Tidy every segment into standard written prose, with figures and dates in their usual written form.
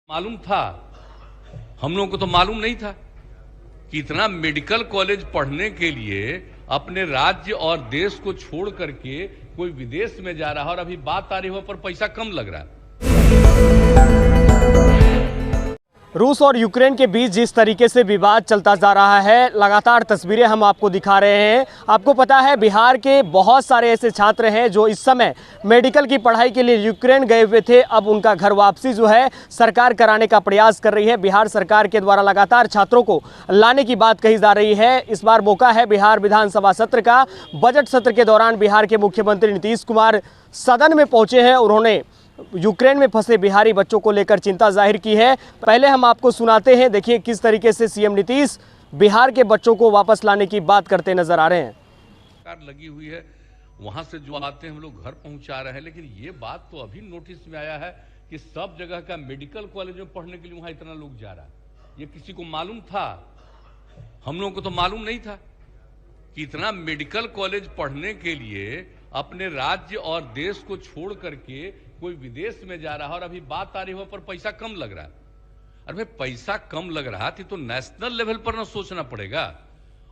मालूम था, हम लोगों को तो मालूम नहीं था कि इतना मेडिकल कॉलेज पढ़ने के लिए अपने राज्य और देश को छोड़ करके कोई विदेश में जा रहा है और अभी बात आ रही हो पर पैसा कम लग रहा है। रूस और यूक्रेन के बीच जिस तरीके से विवाद चलता जा रहा है, लगातार तस्वीरें हम आपको दिखा रहे हैं। आपको पता है बिहार के बहुत सारे ऐसे छात्र हैं जो इस समय मेडिकल की पढ़ाई के लिए यूक्रेन गए हुए थे। अब उनका घर वापसी जो है सरकार कराने का प्रयास कर रही है। बिहार सरकार के द्वारा लगातार छात्रों को लाने की बात कही जा रही है। इस बार मौका है बिहार विधानसभा सत्र का। बजट सत्र के दौरान बिहार के मुख्यमंत्री नीतीश कुमार सदन में पहुंचे हैं। उन्होंने यूक्रेन में फंसे बिहारी बच्चों को लेकर चिंता जाहिर की है। पहले हम आपको सुनाते हैं, देखिए किस तरीके से सीएम नीतीश बिहार के बच्चों को वापस लाने की बात करते नजर आ रहे हैं। सरकार लगी हुई है, वहां से जो आते हैं हम लोग घर पहुंचा रहे हैं, लेकिन ये बात तो अभी नोटिस में आया है कि सब जगह का मेडिकल कॉलेज में पढ़ने के लिए वहां इतना लोग जा रहा है। ये किसी को मालूम था? हम लोगों को तो मालूम नहीं था कि इतना मेडिकल कॉलेज पढ़ने के लिए अपने राज्य और देश को छोड़ करके कोई विदेश में जा रहा है और अभी बात आ रही हो पर पैसा कम लग रहा है। अरे भाई, पैसा कम लग रहा थी तो नेशनल लेवल पर ना सोचना पड़ेगा।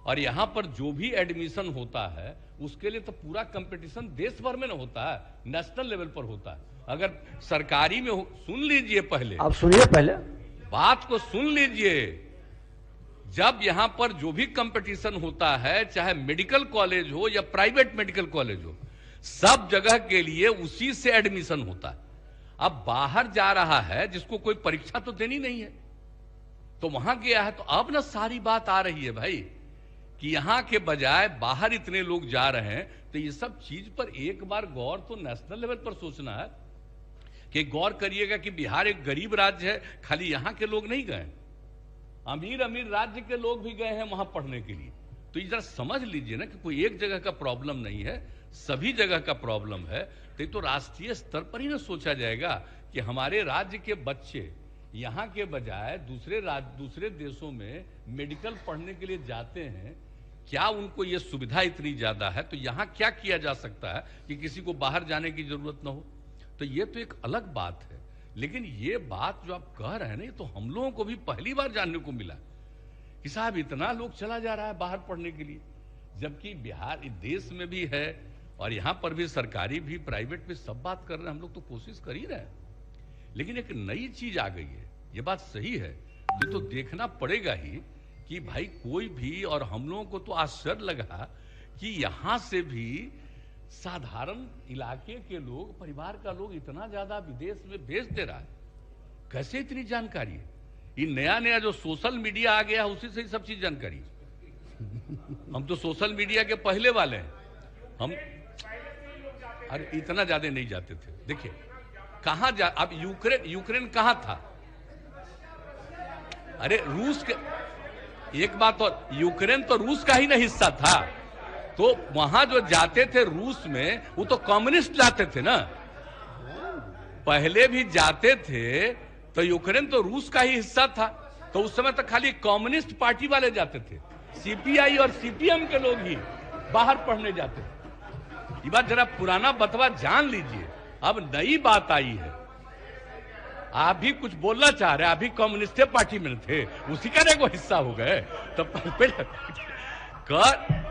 और यहां पर जो भी एडमिशन होता है उसके लिए तो पूरा कंपटीशन देश भर में ना होता है, नेशनल लेवल पर होता है। अगर सरकारी में सुन लीजिए, पहले आप सुनिए, पहले बात को सुन लीजिए। जब यहां पर जो भी कंपटीशन होता है, चाहे मेडिकल कॉलेज हो या प्राइवेट मेडिकल कॉलेज हो, सब जगह के लिए उसी से एडमिशन होता है। अब बाहर जा रहा है जिसको कोई परीक्षा तो देनी नहीं है, तो वहां गया है, तो अब ना सारी बात आ रही है भाई कि यहां के बजाय बाहर इतने लोग जा रहे हैं। तो ये सब चीज पर एक बार गौर तो नेशनल लेवल पर सोचना है कि गौर करिएगा कि बिहार एक गरीब राज्य है, खाली यहां के लोग नहीं गए, अमीर अमीर राज्य के लोग भी गए हैं वहां पढ़ने के लिए। तो ये जरा समझ लीजिए ना कि कोई एक जगह का प्रॉब्लम नहीं है, सभी जगह का प्रॉब्लम है। तो राष्ट्रीय स्तर पर ही ना सोचा जाएगा कि हमारे राज्य के बच्चे यहां के बजाय दूसरे देशों में मेडिकल पढ़ने के लिए जाते हैं। क्या उनको ये सुविधा इतनी ज्यादा है तो यहां क्या किया जा सकता है कि किसी को बाहर जाने की जरूरत ना हो? तो ये तो एक अलग बात है। लेकिन ये बात जो आप कह रहे हैं ना, ये तो हम लोगों को भी पहली बार जानने को मिला कि साहब इतना लोग चला जा रहा है बाहर पढ़ने के लिए, जबकि बिहार इस देश में भी है और यहां पर भी सरकारी भी प्राइवेट भी सब बात कर रहे हैं। हम लोग तो कोशिश कर ही रहे हैं, लेकिन एक नई चीज आ गई है। ये बात सही है, ये तो देखना पड़ेगा ही कि भाई कोई भी, और हम लोगों को तो आश्चर्य लगा कि यहां से भी साधारण इलाके के लोग, परिवार का लोग इतना ज्यादा विदेश में भेज दे रहा है। कैसे इतनी जानकारी है? ये नया नया जो सोशल मीडिया आ गया उसी से ही सब चीज जानकारी है। हम तो सोशल मीडिया के पहले वाले हैं। हम अरे इतना ज्यादा नहीं जाते थे। देखिए कहां जा, अब यूक्रेन कहां था? अरे रूस के, एक बात और, यूक्रेन तो रूस का ही ना हिस्सा था। तो वहां जो जाते थे रूस में, वो तो कम्युनिस्ट जाते थे ना, पहले भी जाते थे। तो यूक्रेन तो रूस का ही हिस्सा था, तो उस समय तो खाली कम्युनिस्ट पार्टी वाले जाते थे, सीपीआई और सीपीएम के लोग ही बाहर पढ़ने जाते थे। ये बात जरा पुराना बतवा जान लीजिए। अब नई बात आई है। आप भी कुछ बोलना चाह रहे हैं, आप भी कम्युनिस्ट पार्टी में थे, उसी का ना वो हिस्सा हो गए। तो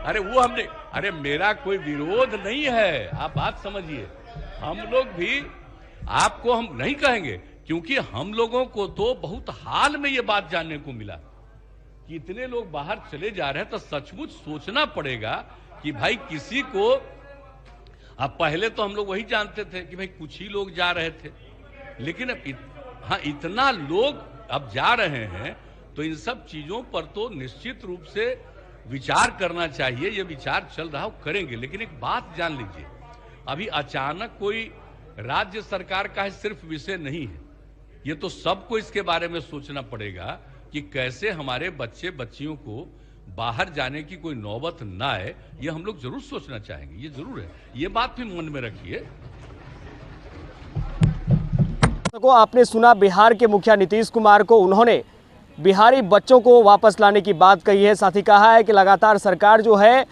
अरे वो हमने, अरे मेरा कोई विरोध नहीं है, आप बात समझिए। हम लोग भी आपको हम नहीं कहेंगे, क्योंकि हम लोगों को तो बहुत हाल में ये बात जानने को मिला कि इतने लोग बाहर चले जा रहे हैं। तो सचमुच सोचना पड़ेगा कि भाई किसी को, अब पहले तो हम लोग वही जानते थे कि भाई कुछ ही लोग जा रहे थे, लेकिन अब हाँ इतना लोग अब जा रहे हैं, तो इन सब चीजों पर तो निश्चित रूप से विचार करना चाहिए। ये विचार चल रहा है, करेंगे। लेकिन एक बात जान लीजिए, अभी अचानक कोई राज्य सरकार का सिर्फ विषय नहीं है, ये तो सबको इसके बारे में सोचना पड़ेगा कि कैसे हमारे बच्चे बच्चियों को बाहर जाने की कोई नौबत ना आए। ये हम लोग जरूर सोचना चाहेंगे, ये जरूर है। ये बात भी मन में रखिए। को आपने सुना बिहार के मुखिया नीतीश कुमार को, उन्होंने बिहारी बच्चों को वापस लाने की बात कही है। साथ ही कहा है कि लगातार सरकार जो है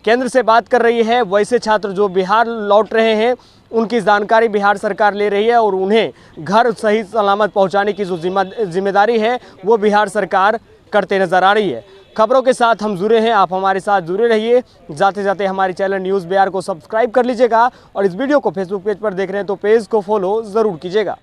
केंद्र से बात कर रही है, वैसे छात्र जो बिहार लौट रहे हैं उनकी जानकारी बिहार सरकार ले रही है और उन्हें घर सही सलामत पहुंचाने की जो जिम्मेदारी है वो बिहार सरकार करते नजर आ रही है। खबरों के साथ हम जुड़े हैं, आप हमारे साथ जुड़े रहिए। जाते जाते हमारे चैनल न्यूज़ बिहार को सब्सक्राइब कर लीजिएगा और इस वीडियो को फेसबुक पेज पर देख रहे हैं तो पेज को फॉलो ज़रूर कीजिएगा।